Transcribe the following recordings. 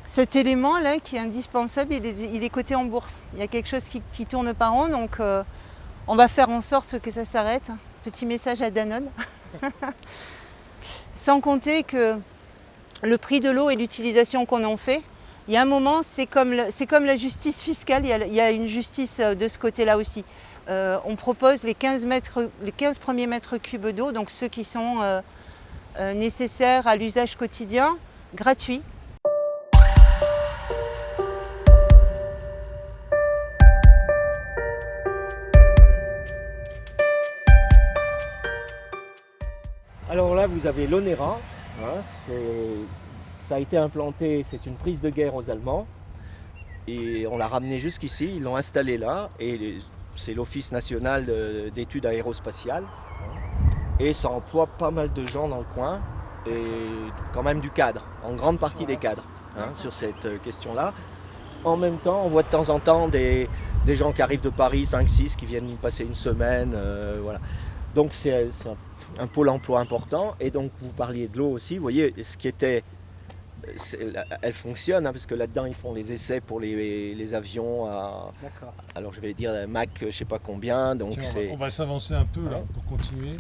cet élément-là qui est indispensable, il est coté en bourse. Il y a quelque chose qui tourne par an, donc on va faire en sorte que ça s'arrête. Petit message à Danone. Sans compter que le prix de l'eau et l'utilisation qu'on en fait, il y a un moment, c'est comme la justice fiscale, il y a une justice de ce côté-là aussi. On propose les 15 premiers mètres cubes d'eau, donc ceux qui sont nécessaires à l'usage quotidien, gratuits. Alors là, vous avez l'Onera. Ça a été implanté, c'est une prise de guerre aux Allemands. Et on l'a ramené jusqu'ici, ils l'ont installé là. Et c'est l'Office national d'études aérospatiales. Et ça emploie pas mal de gens dans le coin. Et quand même du cadre, en grande partie des cadres, sur cette question-là. En même temps, on voit de temps en temps des gens qui arrivent de Paris, 5-6, qui viennent y passer une semaine. Voilà. Donc c'est un pôle emploi important. Et donc vous parliez de l'eau aussi. Vous voyez, ce qui était... Elle fonctionne, parce que là-dedans ils font les essais pour les avions à... Alors je vais dire Mach je sais pas combien. Donc tiens, on va s'avancer un peu là pour continuer.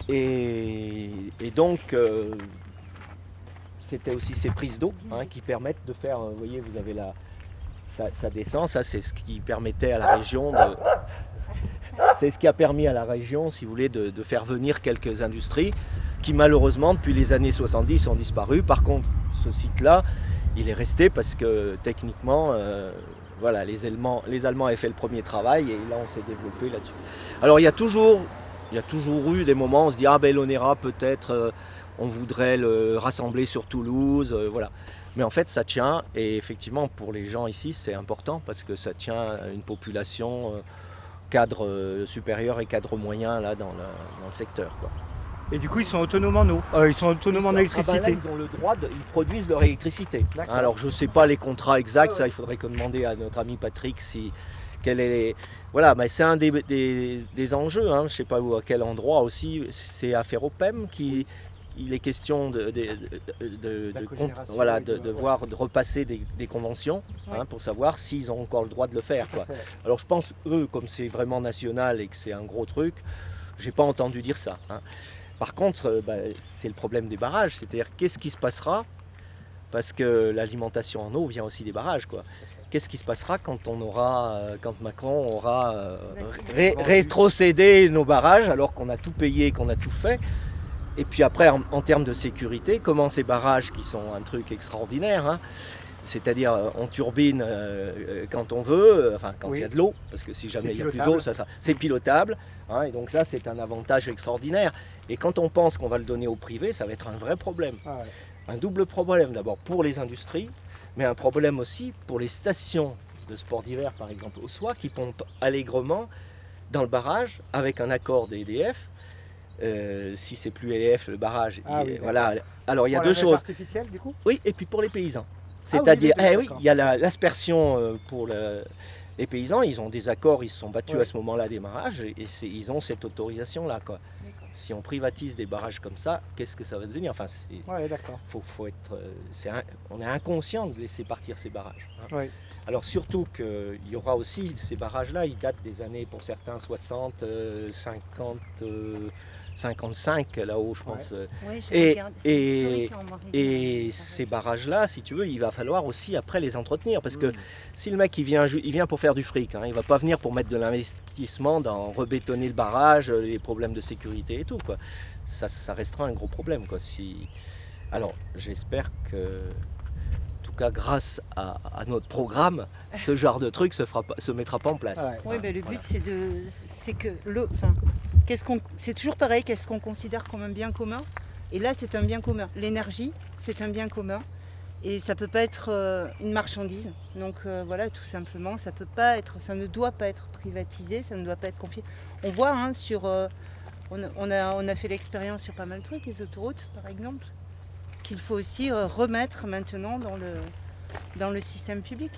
Et donc c'était aussi ces prises d'eau qui permettent de faire, vous voyez, vous avez ça descend, ça c'est ce qui permettait à la région c'est ce qui a permis à la région, si vous voulez, de faire venir quelques industries qui malheureusement depuis les années 70 ont disparu. Par contre, ce site-là, il est resté parce que techniquement, voilà, les Allemands avaient fait le premier travail et là on s'est développé là-dessus. Alors il y a toujours eu des moments où on se dit l'Onera peut-être on voudrait le rassembler sur Toulouse, voilà. Mais en fait ça tient, et effectivement pour les gens ici c'est important parce que ça tient à une population cadre supérieur et cadre moyen là dans le secteur, quoi. Et du coup, ils sont autonomes en eau, ils sont autonomes en électricité. Là, ils ont le droit, ils produisent leur électricité. Alors, je ne sais pas les contrats exacts, ça, il faudrait qu'on demande à notre ami Patrick voilà, mais c'est un des enjeux, je ne sais pas où, à quel endroit aussi, c'est à Ferropem il est question de repasser des conventions pour savoir s'ils ont encore le droit de le faire, quoi. Alors, je pense, eux, comme c'est vraiment national et que c'est un gros truc, je n'ai pas entendu dire ça. Par contre, c'est le problème des barrages, c'est-à-dire qu'est-ce qui se passera, parce que l'alimentation en eau vient aussi des barrages, quoi. Qu'est-ce qui se passera quand Macron aura rétrocédé nos barrages alors qu'on a tout payé, qu'on a tout fait. Et puis après, en termes de sécurité, comment ces barrages qui sont un truc extraordinaire, c'est-à-dire on turbine quand on veut, quand il y a de l'eau, parce que si jamais il n'y a plus d'eau, c'est pilotable, et donc ça c'est un avantage extraordinaire. Et quand on pense qu'on va le donner au privé, ça va être un vrai problème. Un double problème, d'abord pour les industries, mais un problème aussi pour les stations de sport d'hiver, par exemple au Soie, qui pompent allègrement dans le barrage avec un accord d'EDF. Si c'est plus EDF le barrage, voilà. Alors il y a deux choses. Artificielle, du coup. Oui, et puis pour les paysans. C'est-à-dire, il y a l'aspersion pour les paysans, ils ont des accords, ils se sont battus à ce moment-là des barrages, et ils ont cette autorisation-là, quoi. Si on privatise des barrages comme ça, qu'est-ce que ça va devenir? Enfin, on est inconscient de laisser partir ces barrages. Alors surtout qu'il y aura aussi ces barrages-là, ils datent des années, pour certains, 60, 50... 55 là-haut, je pense. Et ces barrages-là, si tu veux, il va falloir aussi après les entretenir. Parce que si le mec il vient pour faire du fric, il ne va pas venir pour mettre de l'investissement dans rebétonner le barrage, les problèmes de sécurité et tout, quoi. Ça restera un gros problème, quoi. Alors j'espère que, en tout cas grâce à notre programme, ce genre de truc se mettra pas en place. Oui, mais le but c'est que l'eau... c'est toujours pareil, qu'est-ce qu'on considère comme un bien commun? Et là, c'est un bien commun. L'énergie, c'est un bien commun. Et ça ne peut pas être une marchandise. Donc voilà, tout simplement, ça ne doit pas être privatisé, ça ne doit pas être confié. On voit, on a fait l'expérience sur pas mal de trucs, les autoroutes par exemple, qu'il faut aussi remettre maintenant dans le système public.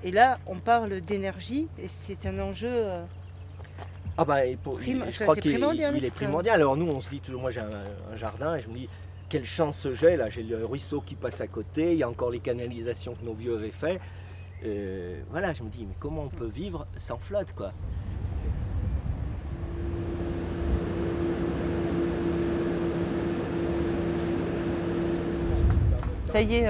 Et là, on parle d'énergie, et c'est un enjeu... je crois qu'il est primordial. Alors nous, on se dit toujours, moi j'ai un jardin, et je me dis, quelle chance j'ai là, j'ai le ruisseau qui passe à côté, il y a encore les canalisations que nos vieux avaient fait. Voilà, je me dis, mais comment on peut vivre sans flotte, quoi? Ça y est,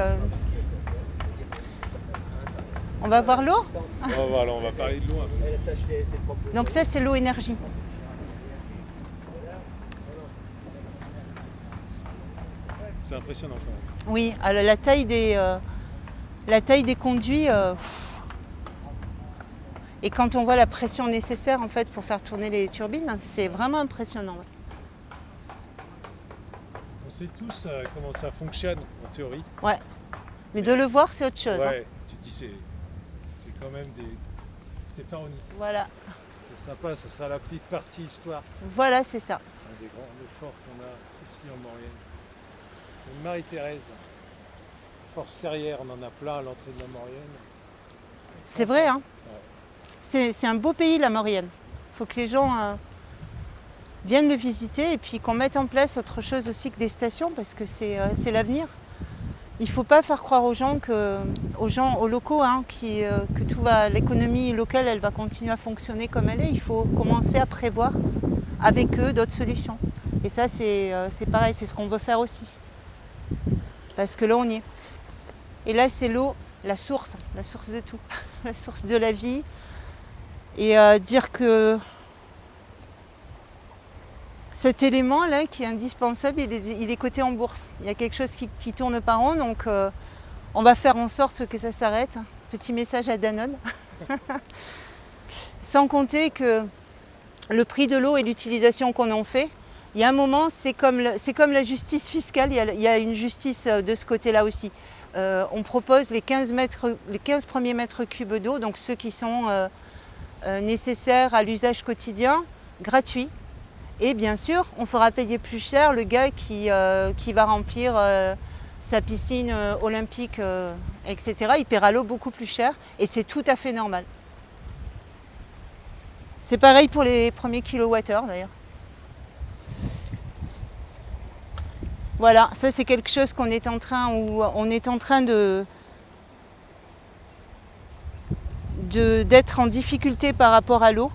on va voir l'eau. Oh, voilà, on va parler de l'eau un peu. Donc ça, c'est l'eau énergie. C'est impressionnant quand même. Oui, alors la taille des conduits. Et quand on voit la pression nécessaire en fait pour faire tourner les turbines, c'est vraiment impressionnant. On sait tous comment ça fonctionne en théorie. Ouais. Mais de le voir, c'est autre chose. Ouais, tu te dis c'est quand même c'est pharaonique. Voilà. C'est sympa, ce sera la petite partie histoire. Voilà, c'est ça. Un des grands forts qu'on a ici en Maurienne. Une Marie-Thérèse. Fort Serrières, on en a plein à l'entrée de la Maurienne. C'est vrai, hein. Ouais. C'est un beau pays, la Maurienne. Il faut que les gens viennent le visiter et puis qu'on mette en place autre chose aussi que des stations parce que c'est l'avenir. Il ne faut pas faire croire aux gens, aux locaux, hein, que l'économie locale, elle va continuer à fonctionner comme elle est. Il faut commencer à prévoir avec eux d'autres solutions. Et ça, c'est pareil, c'est ce qu'on veut faire aussi. Parce que là, on y est. Et là, c'est l'eau, la source de tout, la source de la vie. Et dire que cet élément-là qui est indispensable, il est coté en bourse. Il y a quelque chose qui tourne par an, donc on va faire en sorte que ça s'arrête. Petit message à Danone. Sans compter que le prix de l'eau et l'utilisation qu'on en fait, il y a un moment, c'est comme la justice fiscale, il y a une justice de ce côté-là aussi. On propose les 15 premiers mètres cubes d'eau, donc ceux qui sont nécessaires à l'usage quotidien, gratuits. Et bien sûr, on fera payer plus cher le gars qui va remplir sa piscine olympique, etc. Il paiera l'eau beaucoup plus cher et c'est tout à fait normal. C'est pareil pour les premiers kilowattheures d'ailleurs. Voilà, ça c'est quelque chose on est en train d'être en difficulté par rapport à l'eau.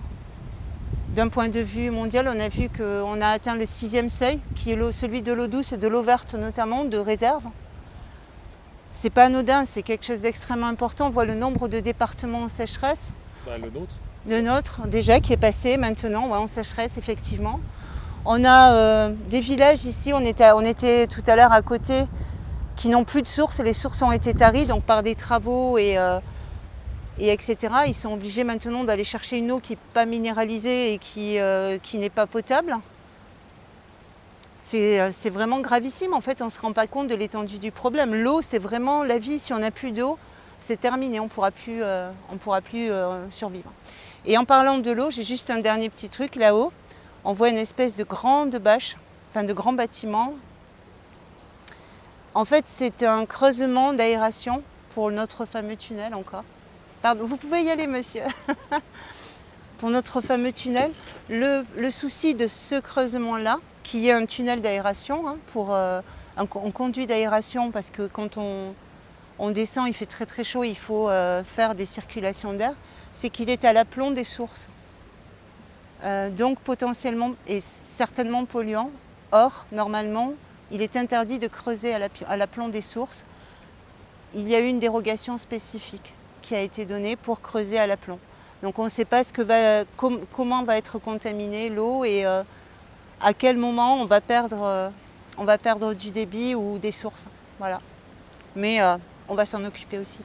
D'un point de vue mondial, on a vu qu'on a atteint le 6e seuil, qui est celui de l'eau douce et de l'eau verte notamment, de réserve. C'est pas anodin, c'est quelque chose d'extrêmement important. On voit le nombre de départements en sécheresse. Bah, le nôtre. Le nôtre, déjà, qui est passé maintenant, ouais, en sécheresse, effectivement. On a des villages ici, on était tout à l'heure à côté, qui n'ont plus de sources. Les sources ont été taries, donc par des travaux et etc. Ils sont obligés maintenant d'aller chercher une eau qui n'est pas minéralisée et qui n'est pas potable. C'est vraiment gravissime. En fait, on ne se rend pas compte de l'étendue du problème. L'eau, c'est vraiment la vie. Si on n'a plus d'eau, c'est terminé. On pourra plus survivre. Et en parlant de l'eau, j'ai juste un dernier petit truc là-haut. On voit une espèce de grande bâche, enfin de grand bâtiment. En fait, c'est un creusement d'aération pour notre fameux tunnel encore. Pardon, vous pouvez y aller, monsieur. Pour notre fameux tunnel, le souci de ce creusement-là, qui est un tunnel d'aération, hein, pour un conduit d'aération, parce que quand on descend, il fait très très chaud, il faut faire des circulations d'air, c'est qu'il est à l'aplomb des sources. Donc potentiellement et certainement polluant. Or, normalement, il est interdit de creuser à l'aplomb des sources. Il y a eu une dérogation spécifique qui a été donnée pour creuser à l'aplomb. Donc on ne sait pas comment va être contaminée l'eau et à quel moment on va perdre du débit ou des sources. Voilà. Mais on va s'en occuper aussi.